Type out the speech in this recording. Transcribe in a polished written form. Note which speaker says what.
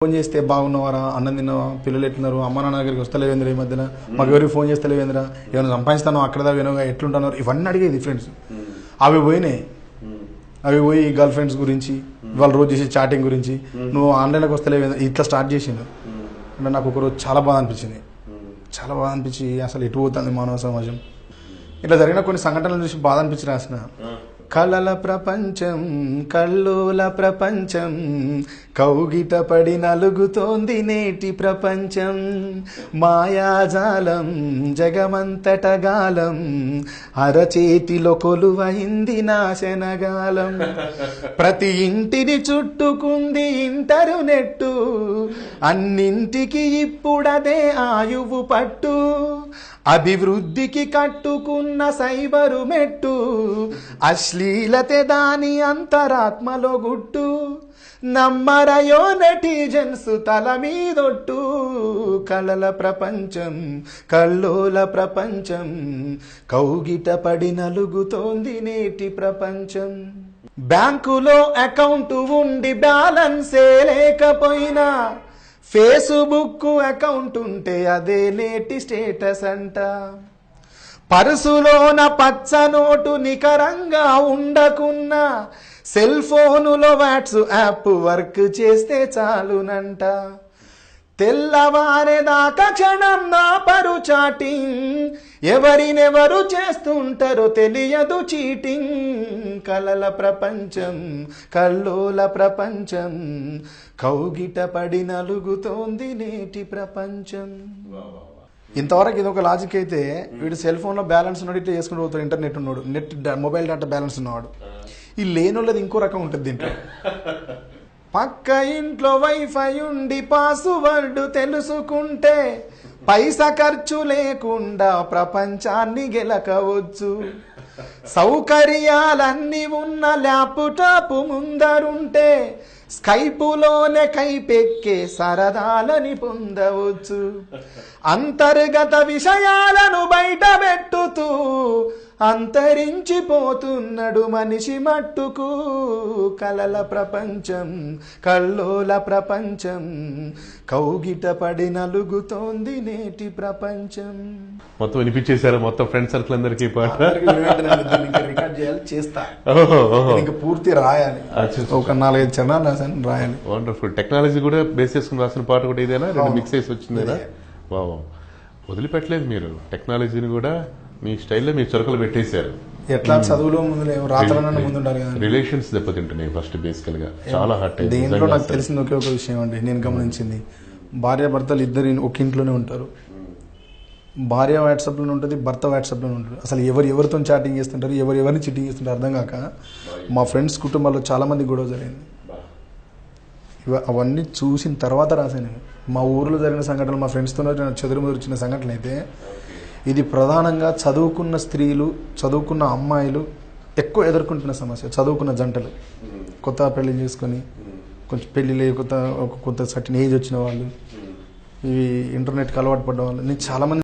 Speaker 1: Phone చేస్తే బాగున్నవారా, అన్నం తిన్నావా, పిల్లలు ఎట్లున్నారు, అమ్మ నాన్న దగ్గరికి వస్తలేవేంద్ర, ఈ మధ్యన మాకు ఎవరికి ఫోన్ చేస్తలేవేంద్ర, ఏమైనా సంపాదిస్తాను అక్కడ వినోగా ఎట్లుంటున్నారు, ఇవన్నీ అడిగేది ఫ్రెండ్స్. అవి పోయినాయి. అవి పోయి గర్ల్ ఫ్రెండ్స్ గురించి, వాళ్ళు రోజు చేసే చాటింగ్ గురించి, నువ్వు ఆన్లైన్లోకి వస్తలేవేంద్ర, ఇట్లా స్టార్ట్ చేసిండు. అంటే నాకు ఒకరోజు చాలా బాధ అనిపించింది. చాలా బాధ అనిపించి అసలు ఎటు పోతుంది మానవ సమాజం. ఇట్లా జరిగిన కొన్ని సంఘటనలు చూసి బాధ అనిపించి రాసిన. కలల ప్రపంచం, కల్లోల ప్రపంచం, కౌగిట పడి నలుగుతోంది నేటి ప్రపంచం. మాయాజాలం జగమంతట గాలం, అరచేతిలో కొలువైంది నాశనగాలం. ప్రతి ఇంటిని చుట్టుకుంది ఇంటర్నెట్టు, అన్నింటికి ఇప్పుడదే ఆయువు పట్టు. అభివృద్ధికి కట్టుకున్న సైబరు మెట్టు, అశ్లీలతే దాని అంతరాత్మలో గుట్టు. నమ్మరయో నెటిజన్స్ తల మీదొట్టు. కలల ప్రపంచం, కల్లోల ప్రపంచం, కౌగిట పడి నలుగుతోంది నేటి ప్రపంచం. బ్యాంకులో అకౌంట్ ఉండి బ్యాలెన్సే లేకపోయినా, ఫేస్బుక్ అకౌంట్ ఉంటే అదే నేటి స్టేటస్ అంట. పర్సులోన పచ్చ నోటు నికరంగా ఉండకున్నా, సెల్ ఫోనులో వాట్సాప్ వర్క్ చేస్తే చాలునంట. తెల్లవారేదాకా క్షణం నా పరు చాటింగ్, ఎవరినెవరు చేస్తుంటారో తెలియదు చీటింగ్. కలల ప్రపంచం, కల్లోల ప్రపంచం, కౌగిట పడి నలుగుతోంది నేటి ప్రపంచం. ఇంతవరకు ఇది ఒక లాజిక్ అయితే, వీడు సెల్ ఫోన్లో బ్యాలెన్స్ ఉన్నాడు, ఇట్లా చేసుకుంటూ పోతాడు. ఇంటర్నెట్ ఉన్నాడు, మొబైల్ డేటా బ్యాలెన్స్ ఉన్నవాడు. ఈ లేనోళ్ళది ఇంకో రకం ఉంటుంది దీంట్లో. పక్క ఇంట్లో వైఫై ఉండి పాస్వర్డ్ తెలుసుకుంటే, పైసా ఖర్చు లేకుండా ప్రపంచాన్ని గెలకవచ్చు. సౌకర్యాలన్నీ ఉన్న ల్యాప్టాప్ ముందరుంటే, స్కైపులోనే కైపెక్కే సరదాలని పొందవచ్చు. అంతర్గత విషయాలను బయట పెట్టుతూ అంతరించిపోతున్నాడు మనిషి మట్టుకు. కలల ప్రపంచం, కల్లోల ప్రపంచం, కౌగిట పడి నలుగుతోంది నేటి ప్రపంచం.
Speaker 2: మొత్తం వినిపించేశారు మొత్తం ఫ్రెండ్ సర్కిల్ అందరికి పాట.
Speaker 1: రికార్డ్ చేయాలి, చేస్తా. ఇంకా పూర్తి రాయాలి, ఒక 4-5 చరణాలు రాసాను, రాయాలి.
Speaker 2: వండర్ఫుల్. టెక్నాలజీ కూడా బేస్ చేసుకుని రాసిన పాట కూడా ఇదేనా, రెండు మిక్స్ చేసి వచ్చిందేనా? వావ్, వదిలిపెట్టలేదు మీరు టెక్నాలజీని కూడా. మీ స్టైల్లో మీరు చొరకలు పెట్టేశారు.
Speaker 1: ఎట్లా చదువులో ముందు రాత్రన్నా ముందుండాలి కదా.
Speaker 2: రిలేషన్స్ దెబ్బతింటున్నాయి ఫస్ట్ బేసికల్ గా, చాలా హార్ట్.
Speaker 1: దేంట్లో నాకు తెలిసింది ఒకే ఒక విషయం అండి, నేను గమనించింది. భార్య భర్తలు ఇద్దరు ఒక ఇంట్లోనే ఉంటారు. భార్య వాట్సాప్లోనే ఉంటుంది, భర్త వాట్సాప్లోనే ఉంటుంది. అసలు ఎవరితో చాటింగ్ చేస్తుంటారు, ఎవరిని చీటింగ్ చేస్తుంటారు అర్థం కాక మా ఫ్రెండ్స్ కుటుంబాల్లో చాలా మంది గొడవ జరిగింది. అవన్నీ చూసిన తర్వాత రాశాను. మా ఊర్లో జరిగిన సంఘటనలు, మా ఫ్రెండ్స్తో చెదురుముదురు వచ్చిన సంఘటనలు అయితే, ఇది ప్రధానంగా చదువుకున్న స్త్రీలు, చదువుకున్న అమ్మాయిలు ఎక్కువ ఎదుర్కొంటున్న సమస్య. చదువుకున్న జంటలు కొత్త పెళ్లి చేసుకొని, కొంచెం పెళ్లి కొంత సర్టెన్ ఏజ్ వచ్చిన వాళ్ళు, ఇవి ఇంటర్నెట్కి అలవాటు పడ్డ వాళ్ళు, నేను చాలామంది